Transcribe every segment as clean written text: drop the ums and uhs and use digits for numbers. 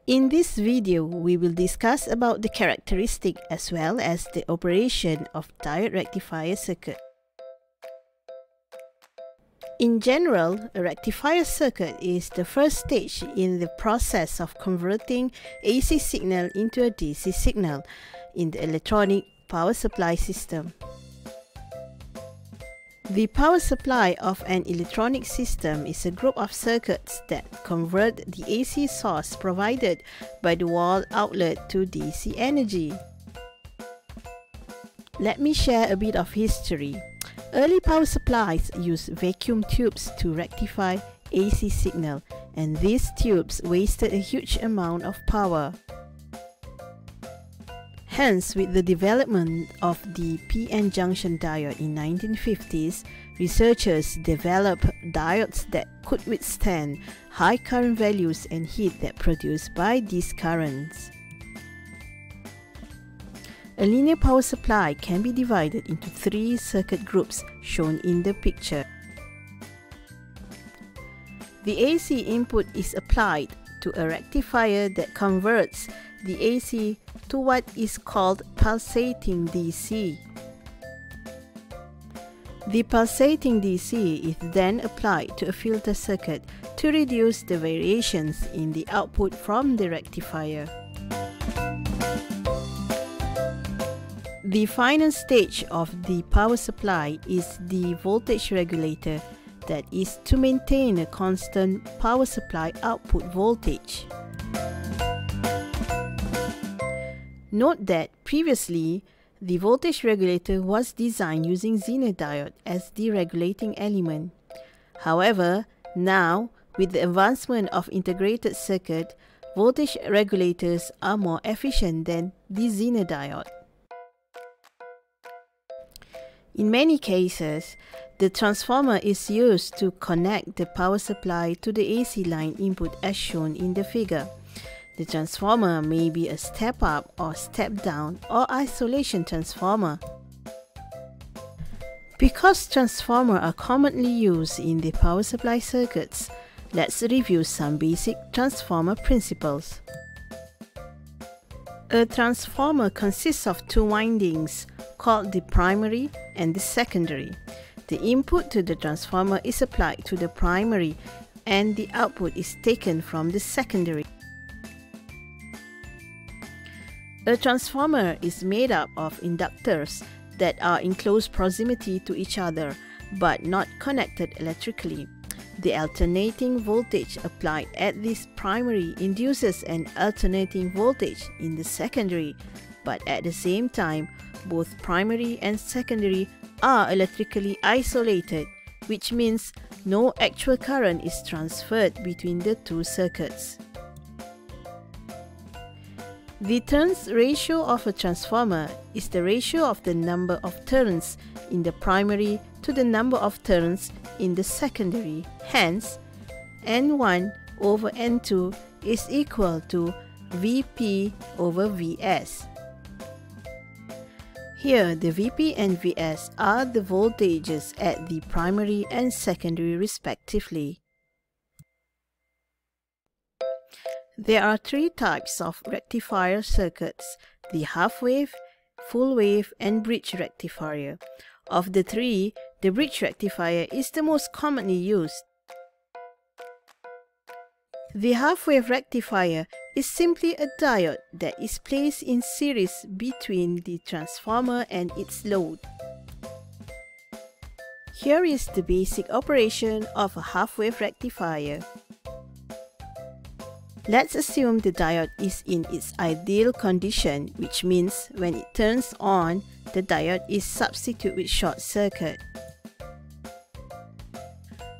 In this video, we will discuss about the characteristic as well as the operation of diode rectifier circuit. In general, a rectifier circuit is the first stage in the process of converting AC signal into a DC signal in the electronic power supply system. The power supply of an electronic system is a group of circuits that convert the AC source provided by the wall outlet to DC energy. Let me share a bit of history. Early power supplies used vacuum tubes to rectify AC signal, and these tubes wasted a huge amount of power. Hence, with the development of the PN junction diode in 1950s, researchers developed diodes that could withstand high current values and heat that produced by these currents. A linear power supply can be divided into three circuit groups shown in the picture. The AC input is applied to a rectifier that converts the AC to what is called pulsating DC. The pulsating DC is then applied to a filter circuit to reduce the variations in the output from the rectifier. The final stage of the power supply is the voltage regulator, that is to maintain a constant power supply output voltage. Note that previously, the voltage regulator was designed using Zener diode as the regulating element. However, now, with the advancement of integrated circuit, voltage regulators are more efficient than the Zener diode. In many cases, the transformer is used to connect the power supply to the AC line input as shown in the figure. The transformer may be a step-up or step-down or isolation transformer. Because transformers are commonly used in the power supply circuits, let's review some basic transformer principles. A transformer consists of two windings, called the primary and the secondary. The input to the transformer is applied to the primary and the output is taken from the secondary. A transformer is made up of inductors that are in close proximity to each other but not connected electrically. The alternating voltage applied at this primary induces an alternating voltage in the secondary, but at the same time, both primary and secondary are electrically isolated, which means no actual current is transferred between the two circuits. The turns ratio of a transformer is the ratio of the number of turns in the primary to the number of turns in the secondary. Hence, N1 over N2 is equal to Vp over Vs. Here, the Vp and Vs are the voltages at the primary and secondary respectively. There are three types of rectifier circuits: the half-wave, full-wave, and bridge rectifier. Of the three, the bridge rectifier is the most commonly used. The half-wave rectifier is simply a diode that is placed in series between the transformer and its load. Here is the basic operation of a half-wave rectifier. Let's assume the diode is in its ideal condition, which means when it turns on, the diode is substituted with short circuit.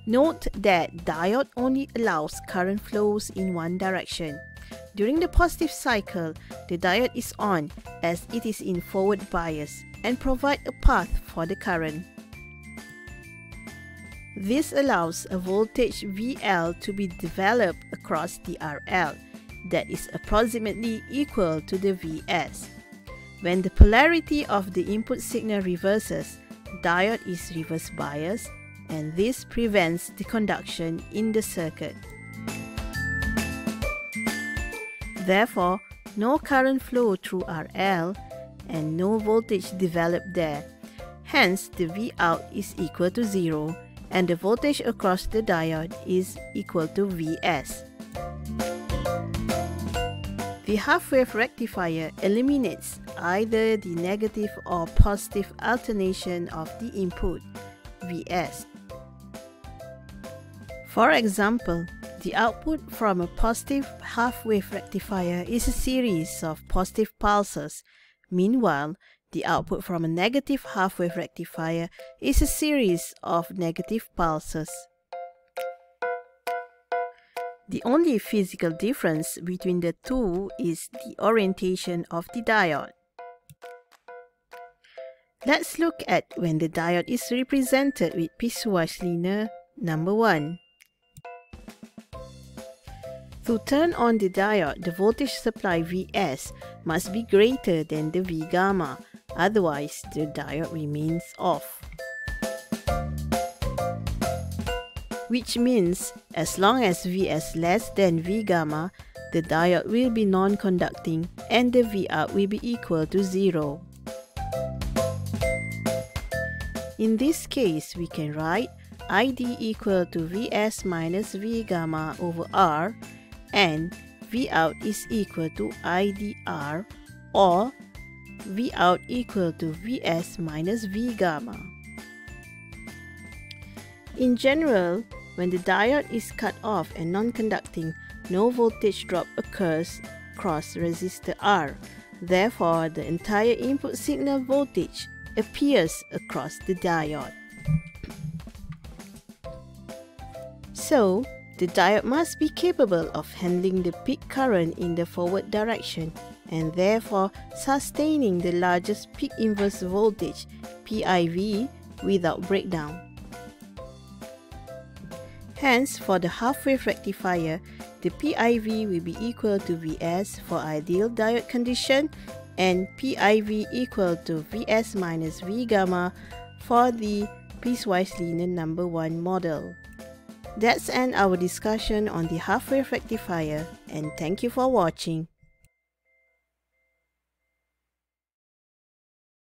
Note that diode only allows current flows in one direction. During the positive cycle, the diode is on as it is in forward bias and provides a path for the current. This allows a voltage VL to be developed across the RL that is approximately equal to the Vs. When the polarity of the input signal reverses, diode is reverse biased, and this prevents the conduction in the circuit. Therefore, no current flow through RL and no voltage developed there. Hence, the Vout is equal to 0 and the voltage across the diode is equal to Vs. The half-wave rectifier eliminates either the negative or positive alternation of the input, Vs. For example, the output from a positive half-wave rectifier is a series of positive pulses. Meanwhile, the output from a negative half-wave rectifier is a series of negative pulses. The only physical difference between the two is the orientation of the diode. Let's look at when the diode is represented with piecewise linear number 1. To turn on the diode, the voltage supply Vs must be greater than the V gamma, otherwise the diode remains off. Which means, as long as Vs less than V gamma, the diode will be non-conducting and the Vout will be equal to 0. In this case, we can write ID equal to Vs minus V gamma over R, and Vout is equal to IDR, or Vout equal to Vs minus V gamma. In general, when the diode is cut off and non-conducting, no voltage drop occurs across resistor R. Therefore, the entire input signal voltage appears across the diode. So, the diode must be capable of handling the peak current in the forward direction and therefore sustaining the largest peak inverse voltage, PIV, without breakdown. Hence, for the half-wave rectifier, the PIV will be equal to Vs for ideal diode condition and PIV equal to Vs minus V gamma for the piecewise linear number 1 model. That's end our discussion on the half-wave rectifier, and thank you for watching.